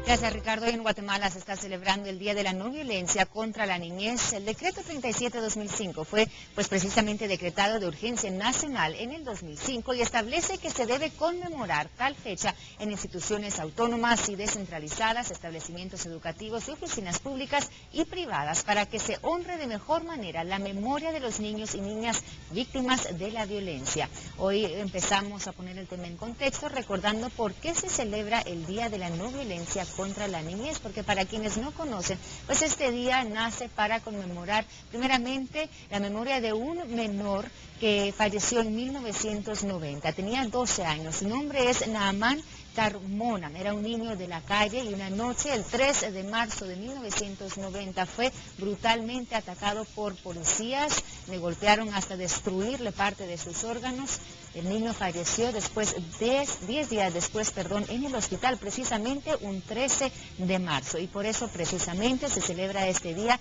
Gracias, Ricardo. Hoy en Guatemala se está celebrando el Día de la No Violencia contra la Niñez. El decreto 37-2005 fue precisamente decretado de urgencia nacional en el 2005 y establece que se debe conmemorar tal fecha en instituciones autónomas y descentralizadas, establecimientos educativos y oficinas públicas y privadas para que se honre de mejor manera la memoria de los niños y niñas víctimas de la violencia. Hoy empezamos a poner el tema en contexto recordando por qué se celebra el Día de la No Violencia contra la niñez, porque para quienes no conocen, pues este día nace para conmemorar primeramente la memoria de un menor que falleció en 1990, tenía 12 años, su nombre es Naamán Carmona, era un niño de la calle y una noche, el 3 de marzo de 1990, fue brutalmente atacado por policías, le golpearon hasta destruirle parte de sus órganos. El niño falleció después, 10 días después, en el hospital, precisamente un 13 de marzo. Y por eso precisamente se celebra este día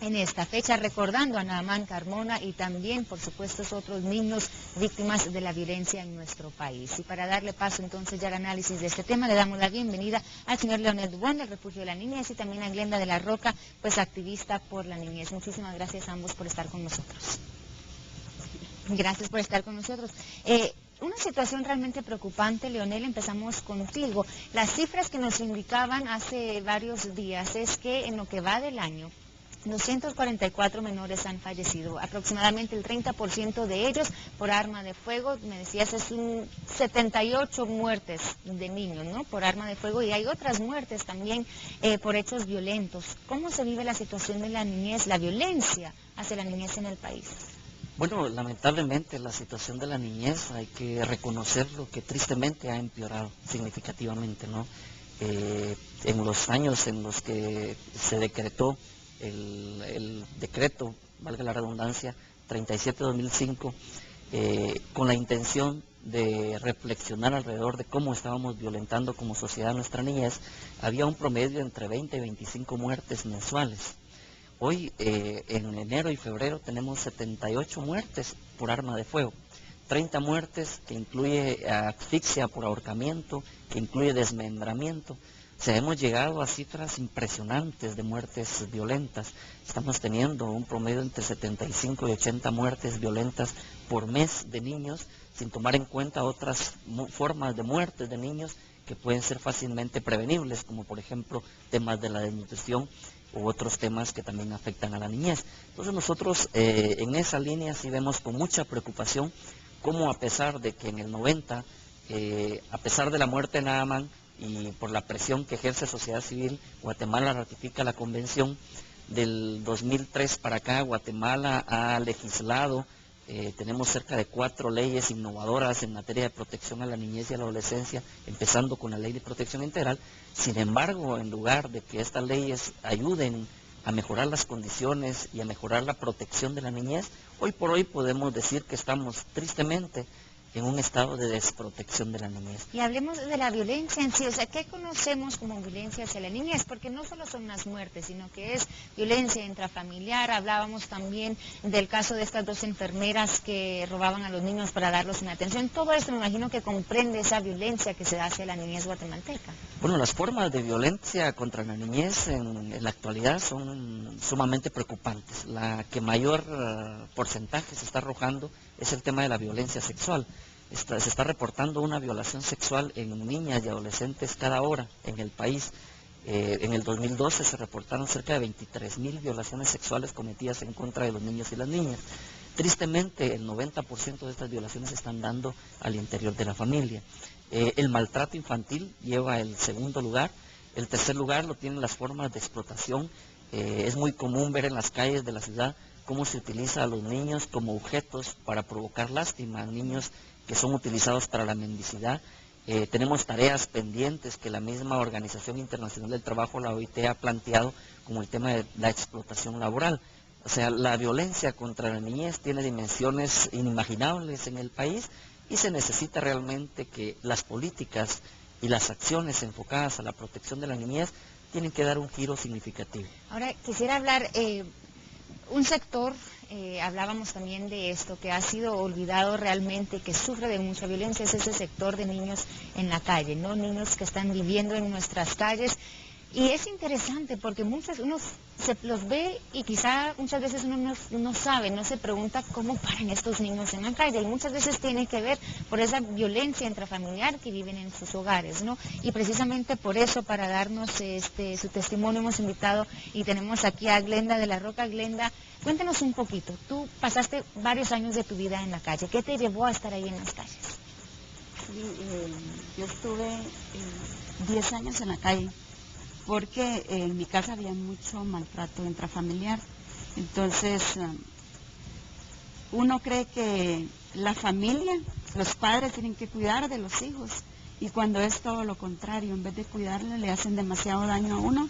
en esta fecha, recordando a Naamán Carmona y también, por supuesto, otros niños víctimas de la violencia en nuestro país. Y para darle paso entonces ya al análisis de este tema, le damos la bienvenida al señor Leonel Dubón del Refugio de la Niñez y también a Glenda de la Roca, pues activista por la niñez. Muchísimas gracias a ambos por estar con nosotros. Gracias por estar con nosotros. Una situación realmente preocupante, Leonel, empezamos contigo. Las cifras que nos indicaban hace varios días es que en lo que va del año, 244 menores han fallecido, aproximadamente el 30% de ellos por arma de fuego. Me decías, es un 78 muertes de niños, ¿no?, por arma de fuego, y hay otras muertes también por hechos violentos. ¿Cómo se vive la situación de la niñez, la violencia hacia la niñez en el país? Bueno, lamentablemente la situación de la niñez, hay que reconocerlo, que tristemente ha empeorado significativamente, ¿no? En los años en los que se decretó el decreto, valga la redundancia, 37-2005, con la intención de reflexionar alrededor de cómo estábamos violentando como sociedad nuestra niñez, había un promedio entre 20 y 25 muertes mensuales. Hoy, en enero y febrero, tenemos 78 muertes por arma de fuego, 30 muertes que incluye asfixia por ahorcamiento, que incluye desmembramiento. O sea, hemos llegado a cifras impresionantes de muertes violentas. Estamos teniendo un promedio entre 75 y 80 muertes violentas por mes de niños, sin tomar en cuenta otras formas de muertes de niños que pueden ser fácilmente prevenibles, como por ejemplo temas de la desnutrición u otros temas que también afectan a la niñez. Entonces nosotros en esa línea sí vemos con mucha preocupación cómo, a pesar de que en el 90, a pesar de la muerte de Naamán y por la presión que ejerce sociedad civil, Guatemala ratifica la convención. Del 2003 para acá, Guatemala ha legislado, tenemos cerca de 4 leyes innovadoras en materia de protección a la niñez y a la adolescencia, empezando con la Ley de Protección Integral. Sin embargo, en lugar de que estas leyes ayuden a mejorar las condiciones y a mejorar la protección de la niñez, hoy por hoy podemos decir que estamos tristemente en un estado de desprotección de la niñez. Y hablemos de la violencia en sí, o sea, ¿qué conocemos como violencia hacia la niñez? Porque no solo son las muertes, sino que es violencia intrafamiliar. Hablábamos también del caso de estas 2 enfermeras que robaban a los niños para darlos en atención. Todo esto me imagino que comprende esa violencia que se da hacia la niñez guatemalteca. Bueno, las formas de violencia contra la niñez en la actualidad son sumamente preocupantes. La que mayor porcentaje se está arrojando es el tema de la violencia sexual. Se está reportando una violación sexual en niñas y adolescentes cada hora en el país. En el 2012 se reportaron cerca de 23,000 violaciones sexuales cometidas en contra de los niños y las niñas. Tristemente, el 90% de estas violaciones se están dando al interior de la familia. El maltrato infantil lleva el segundo lugar. El tercer lugar lo tienen las formas de explotación. Es muy común ver en las calles de la ciudad cómo se utiliza a los niños como objetos para provocar lástima, niños que son utilizados para la mendicidad. Tenemos tareas pendientes que la misma Organización Internacional del Trabajo, la OIT, ha planteado, como el tema de la explotación laboral. O sea, la violencia contra la niñez tiene dimensiones inimaginables en el país y se necesita realmente que las políticas y las acciones enfocadas a la protección de la niñez tienen que dar un giro significativo. Ahora, quisiera hablar Un sector, hablábamos también de esto, que ha sido olvidado realmente, que sufre de mucha violencia, es ese sector de niños en la calle, ¿no? Niños que están viviendo en nuestras calles. Y es interesante porque uno se los ve y quizá muchas veces uno no sabe, no se pregunta cómo paran estos niños en la calle. Y muchas veces tiene que ver por esa violencia intrafamiliar que viven en sus hogares, ¿no? Y precisamente por eso, para darnos su testimonio, hemos invitado y tenemos aquí a Glenda de la Roca. Glenda, cuéntanos un poquito. Tú pasaste varios años de tu vida en la calle. ¿Qué te llevó a estar ahí en las calles? Sí, yo estuve 10 años en la calle, porque en mi casa había mucho maltrato intrafamiliar. Entonces, uno cree que la familia, los padres tienen que cuidar de los hijos, y cuando es todo lo contrario, en vez de cuidarle, le hacen demasiado daño a uno,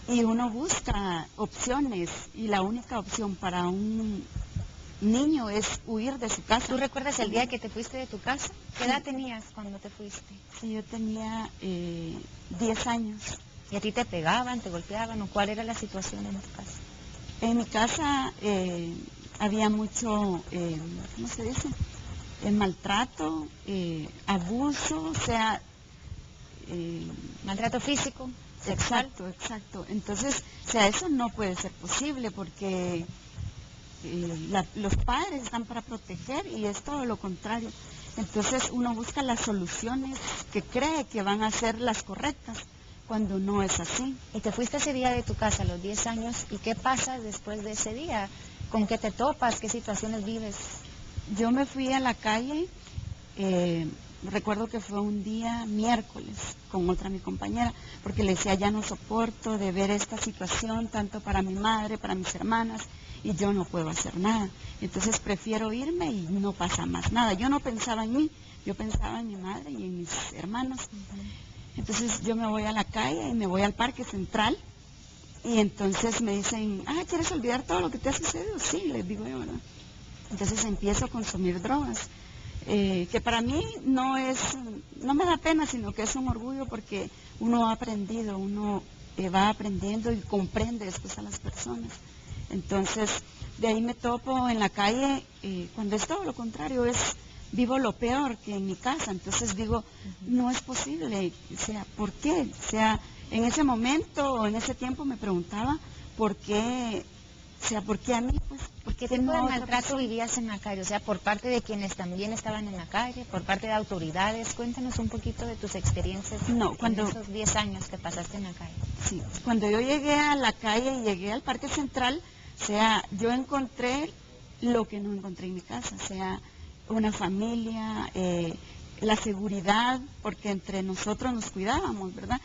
y uno busca opciones, y la única opción para un niño es huir de su casa. ¿Tú recuerdas el día que te fuiste de tu casa? ¿Qué edad tenías cuando te fuiste? Sí, yo tenía 10 años. ¿Y a ti te pegaban, te golpeaban o cuál era la situación en tu casa? En mi casa había mucho, ¿cómo se dice? Maltrato, abuso, o sea... ¿Maltrato físico? ¿Sexual? Exacto. Entonces, o sea, eso no puede ser posible porque los padres están para proteger y es todo lo contrario. Entonces uno busca las soluciones que cree que van a ser las correctas, cuando no es así. Y te fuiste ese día de tu casa a los 10 años, ¿y qué pasa después de ese día? ¿Con qué te topas? ¿Qué situaciones vives? Yo me fui a la calle, recuerdo que fue un día miércoles con otra mi compañera, porque le decía, ya no soporto de ver esta situación, tanto para mi madre, para mis hermanas, y yo no puedo hacer nada. Entonces prefiero irme y no pasa más nada. Yo no pensaba en mí, yo pensaba en mi madre y en mis hermanos. Entonces yo me voy a la calle y me voy al Parque Central, y entonces me dicen, ¿quieres olvidar todo lo que te ha sucedido? Sí, les digo yo, ¿verdad? Entonces empiezo a consumir drogas, que para mí no me da pena, sino que es un orgullo, porque uno ha aprendido, uno va aprendiendo y comprende después a las personas. Entonces de ahí me topo en la calle, cuando es todo lo contrario, vivo lo peor que en mi casa. Entonces digo, no es posible, o sea, ¿por qué? O sea, en ese momento o en ese tiempo me preguntaba, ¿por qué? O sea, ¿por qué a mí? Pues, ¿Qué tipo de maltrato vivías en la calle? O sea, por parte de quienes también estaban en la calle, por parte de autoridades. Cuéntanos un poquito de tus experiencias en esos 10 años que pasaste en la calle. Sí, cuando yo llegué a la calle y llegué al Parque Central, o sea, yo encontré lo que no encontré en mi casa, o sea, una familia, la seguridad, porque entre nosotros nos cuidábamos, ¿verdad?